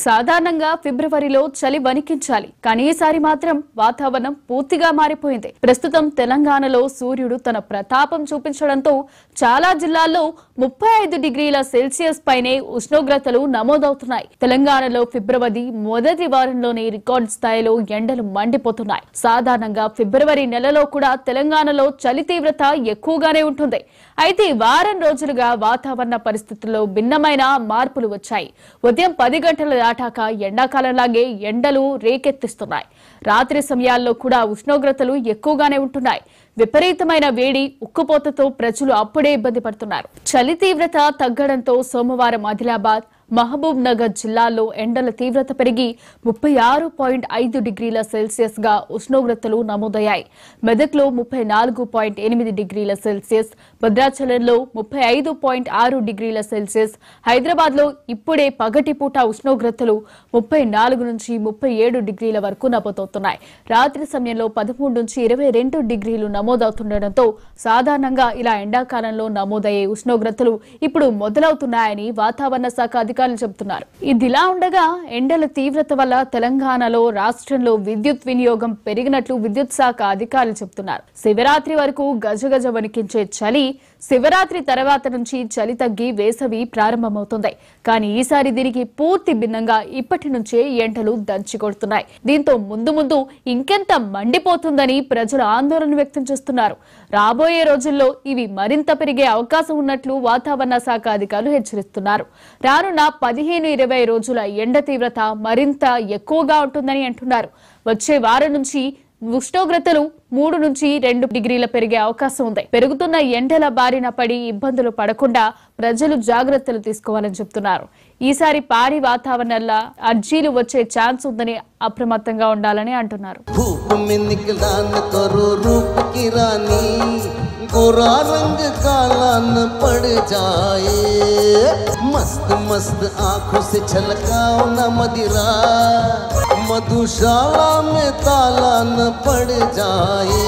సాధారణంగా ఫిబ్రవరిలో చలి వణికించాలి, కానీ ఈసారి మాత్రం వాతావరణం పూర్తిగా మారిపోయింది. ప్రస్తుతం తెలంగాణలో సూర్యుడు తన ప్రతాపం చూపించడంతో చాలా జిల్లాల్లో 35 డిగ్రీల సెల్సియస్ పైనే ఉష్ణోగ్రతలు నమోదవుతున్నాయి. తెలంగాణలో ఫిబ్రవరి మొదటి వారంలోనే రికార్డు స్థాయిలో ఎండలు మండిపోతున్నాయి. సాధారణంగా ఫిబ్రవరి నెలలో కూడా తెలంగాణలో చలి తీవ్రత ఎక్కువగానే ఉంటుంది. అయితే వారం రోజులుగా వాతావరణ పరిస్థితుల్లో భిన్నమైన మార్పులు వచ్చాయి. ఉదయం 10 గంటల దాటాక ఎండాకాలంలాగే ఎండలు రేకెత్తిస్తున్నాయి. రాత్రి సమయాల్లో కూడా ఉష్ణోగ్రతలు ఎక్కువగానే ఉంటున్నాయి. విపరీతమైన వేడి, ఉక్కుపోతతో ప్రజలు అప్పుడే ఇబ్బంది పడుతున్నారు. చలి తీవ్రత తగ్గడంతో సోమవారం ఆదిలాబాద్, మహబూబ్ నగర్ జిల్లాల్లో ఎండల తీవ్రత పెరిగి 36.5 డిగ్రీల సెల్సియస్ గా ఉష్ణోగ్రతలు నమోదయ్యాయి. మెదక్లో 34.8 డిగ్రీల సెల్సియస్, భద్రాచలంలో 35.6 డిగ్రీల సెల్సియస్, హైదరాబాద్ లో ఇప్పుడే పగటిపూట ఉష్ణోగ్రతలు 34 నుంచి 37 డిగ్రీల వరకు నమోదవుతున్నాయి. రాత్రి సమయంలో 13 నుంచి 22 డిగ్రీలు నమోదవుతుండటంతో సాధారణంగా ఇలా ఎండాకాలంలో నమోదయ్యే ఉష్ణోగ్రతలు ఇప్పుడు మొదలవుతున్నాయని వాతావరణ శాఖ అధికారులు చెబుతున్నారు. ఇదిలా ఉండగా ఎండల తీవ్రత వల్ల తెలంగాణలో రాష్ట్రంలో విద్యుత్ వినియోగం పెరిగినట్లు విద్యుత్ శాఖ అధికారులు చెబుతున్నారు. శివరాత్రి వరకు గజగజ వణికించే చలి, శివరాత్రి తర్వాత నుంచి చలి తగ్గి వేసవి ప్రారంభమవుతుంది. కానీ ఈసారి దీనికి పూర్తి భిన్నంగా ఇప్పటి నుంచే ఎండలు దంచికొడుతున్నాయి. దీంతో ముందు ముందు ఇంకెంత మండిపోతుందని ప్రజలు ఆందోళన వ్యక్తం చేస్తున్నారు. రాబోయే రోజుల్లో ఇవి మరింత పెరిగే అవకాశం ఉన్నట్లు వాతావరణ శాఖ అధికారులు హెచ్చరిస్తున్నారు. రానున్న 15-20 రోజుల ఎండ తీవ్రత మరింత ఎక్కువగా ఉంటుందని అంటున్నారు. వచ్చే వారం నుంచి ఉష్ణోగ్రతలు 3 నుంచి 2 డిగ్రీల పెరిగే అవకాశం ఉంది. పెరుగుతున్న ఎండల బారిన పడి ఇబ్బందులు పడకుండా ప్రజలు జాగ్రత్తలు తీసుకోవాలని చెప్తున్నారు. ఈసారి భారీ వాతావరణంలో అర్జీలు వచ్చే ఛాన్స్ ఉందని అప్రమత్తంగా ఉండాలని అంటున్నారు. गोरा रंग काला न पड़ जाए, मस्त मस्त आंखों से छलकाओ न मदिरा, मधुशाला में ताला न पड़ जाए।